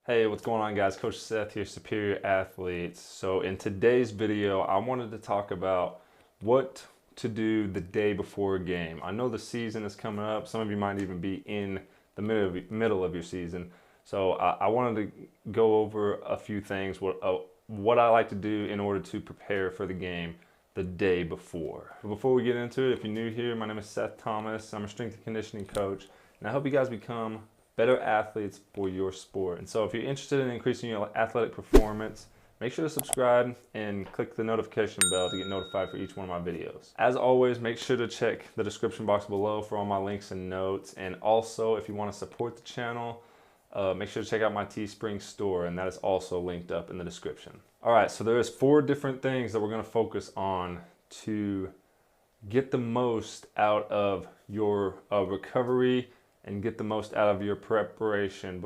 Hey, what's going on, guys? Coach Seth here, Superior Athletes. So in today's video, I wanted to talk about what to do the day before a game. I know the season is coming up. Some of you might even be in the middle of your season. So I wanted to go over a few things, what I like to do in order to prepare for the game the day before. Before we get into it, if you're new here, my name is Seth Thomas. I'm a strength and conditioning coach, and I help you guys become better athletes for your sport. And so if you're interested in increasing your athletic performance, make sure to subscribe and click the notification bell to get notified for each one of my videos. As always, make sure to check the description box below for all my links and notes. And also, if you want to support the channel, make sure to check out my Teespring store, and that is also linked up in the description. All right, so there's 4 different things that we're going to focus on to get the most out of your recovery and get the most out of your preparation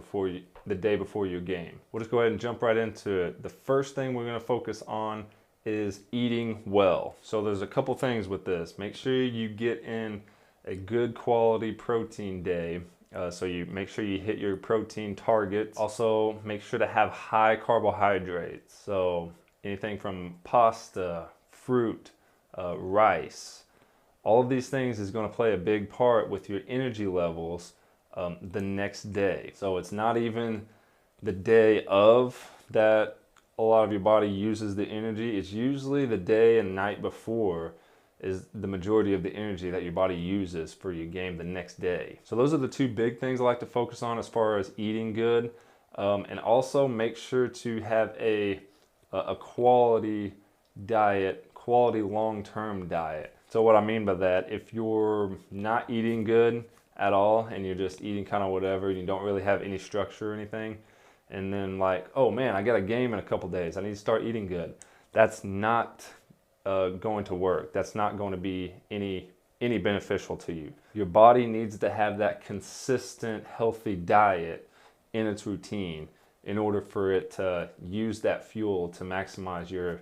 the day before your game. We'll just go ahead and jump right into it. The first thing we're going to focus on is eating well. So there's a couple things with this. Make sure you get in a good quality protein day. So you make sure you hit your protein targets. Also, make sure to have high carbohydrates. So anything from pasta, fruit, rice. All of these things is going to play a big part with your energy levels the next day. So it's not even the day of that a lot of your body uses the energy. It's usually the day and night before is the majority of the energy that your body uses for your game the next day. So those are the 2 big things I like to focus on as far as eating good. And also make sure to have a quality diet, quality long-term diet. So what I mean by that, if you're not eating good at all and you're just eating kind of whatever and you don't really have any structure or anything, and then like, oh man, I got a game in a couple days, I need to start eating good. That's not going to work. That's not going to be any beneficial to you. Your body needs to have that consistent, healthy diet in its routine in order for it to use that fuel to maximize your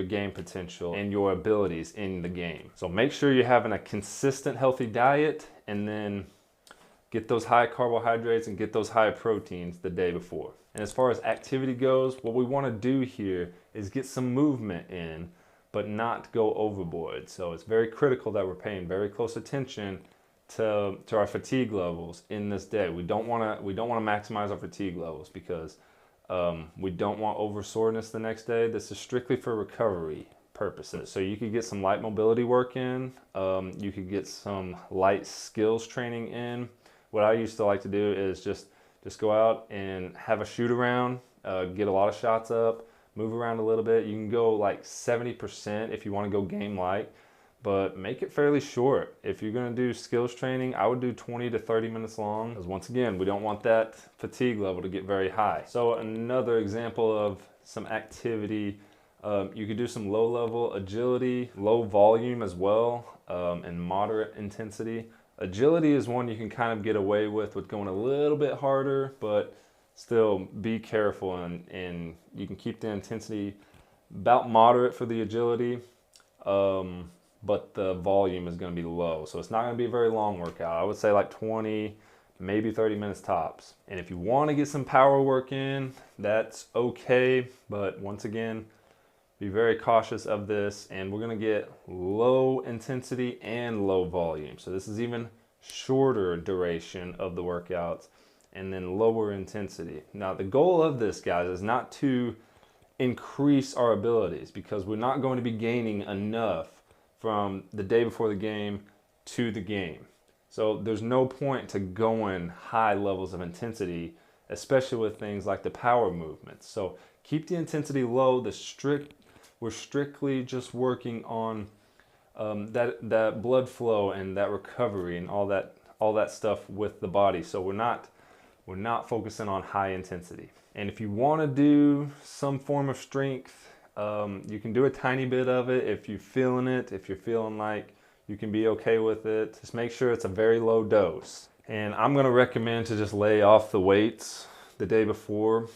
game potential and your abilities in the game. So make sure you're having a consistent healthy diet, and then get those high carbohydrates and get those high proteins the day before. And as far as activity goes, what we want to do here is get some movement in, but not go overboard. So it's very critical that we're paying very close attention to our fatigue levels in this day. We don't want to maximize our fatigue levels because we don't want over soreness the next day. This is strictly for recovery purposes. So you could get some light mobility work in. You could get some light skills training in. What I used to like to do is just go out and have a shoot around, get a lot of shots up, move around a little bit. You can go like 70% if you want to go game like, but make it fairly short. If you're going to do skills training, I would do 20 to 30 minutes long, because once again, we don't want that fatigue level to get very high. So another example of some activity, you could do some low level agility, low volume as well, and moderate intensity. Agility is one you can kind of get away with going a little bit harder, but still be careful, and you can keep the intensity about moderate for the agility. But the volume is going to be low. So it's not going to be a very long workout. I would say like 20, maybe 30 minutes tops. And if you want to get some power work in, that's okay. But once again, be very cautious of this. And we're going to get low intensity and low volume. So this is even shorter duration of the workouts and then lower intensity. Now the goal of this, guys, is not to increase our abilities, because we're not going to be gaining enough from the day before the game to the game. So there's no point to going high levels of intensity, especially with things like the power movements. So keep the intensity low. We're strictly just working on that blood flow and that recovery and all that stuff with the body. So we're not focusing on high intensity. And if you want to do some form of strength, you can do a tiny bit of it if you're feeling it, if you're feeling like you can be okay with it. Just make sure it's a very low dose. And I'm going to recommend to just lay off the weights the day before.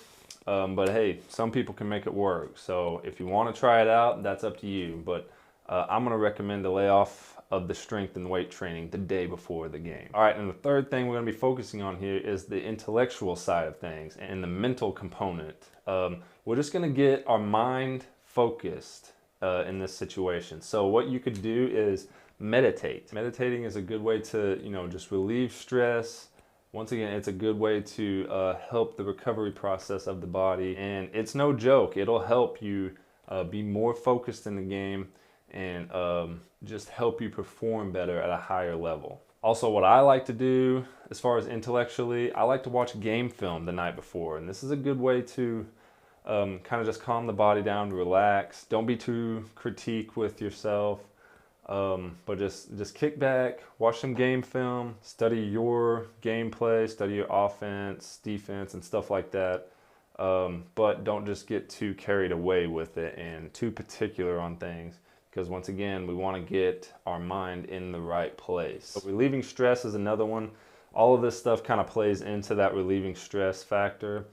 But hey, some people can make it work. So if you want to try it out, that's up to you. But I'm going to recommend the layoff of the strength and weight training the day before the game. All right, and the third thing we're going to be focusing on here is the intellectual side of things and the mental component. We're just going to get our mind focused in this situation. So what you could do is meditate. Meditating is a good way to, just relieve stress. Once again, it's a good way to help the recovery process of the body, and it's no joke. It'll help you be more focused in the game and just help you perform better at a higher level. Also, what I like to do as far as intellectually, I like to watch game film the night before, and this is a good way to kind of just calm the body down, relax. Don't be too critique with yourself, but just kick back, watch some game film, study your gameplay, study your offense, defense, and stuff like that. But don't just get too carried away with it and too particular on things, because once again, we want to get our mind in the right place. So relieving stress is another one. All of this stuff kind of plays into that relieving stress factor,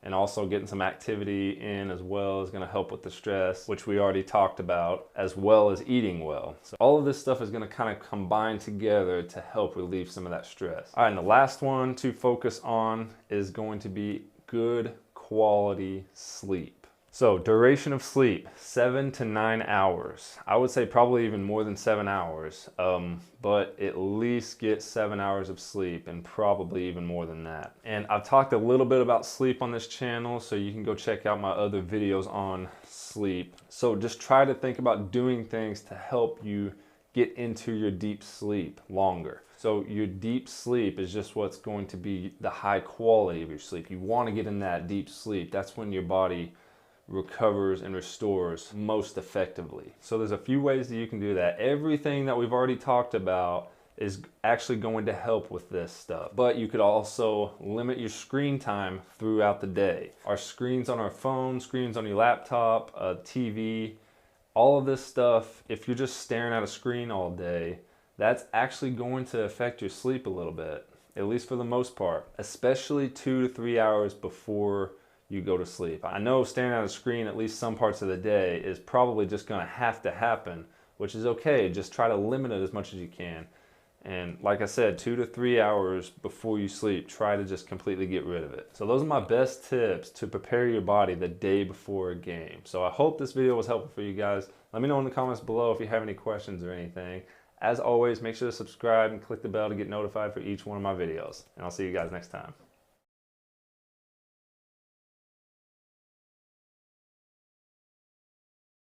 and also getting some activity in as well is going to help with the stress, which we already talked about, as well as eating well. So all of this stuff is going to kind of combine together to help relieve some of that stress. All right, and the last one to focus on is going to be good quality sleep. So duration of sleep, 7 to 9 hours. I would say probably even more than 7 hours, but at least get 7 hours of sleep, and probably even more than that. And I've talked a little bit about sleep on this channel, so you can go check out my other videos on sleep. So just try to think about doing things to help you get into your deep sleep longer. So your deep sleep is just what's going to be the high quality of your sleep. You want to get in that deep sleep. That's when your body recovers and restores most effectively. So there's a few ways that you can do that. Everything that we've already talked about is actually going to help with this stuff. But you could also limit your screen time throughout the day. Our screens on our phone, screens on your laptop, TV, all of this stuff, if you're just staring at a screen all day, that's actually going to affect your sleep a little bit, at least for the most part, especially 2 to 3 hours before you go to sleep. I know staring at a screen at least some parts of the day is probably just going to have to happen, which is okay. Just try to limit it as much as you can. And like I said, 2 to 3 hours before you sleep, try to just completely get rid of it. So those are my best tips to prepare your body the day before a game. So I hope this video was helpful for you guys. Let me know in the comments below if you have any questions or anything. As always, make sure to subscribe and click the bell to get notified for each one of my videos. And I'll see you guys next time.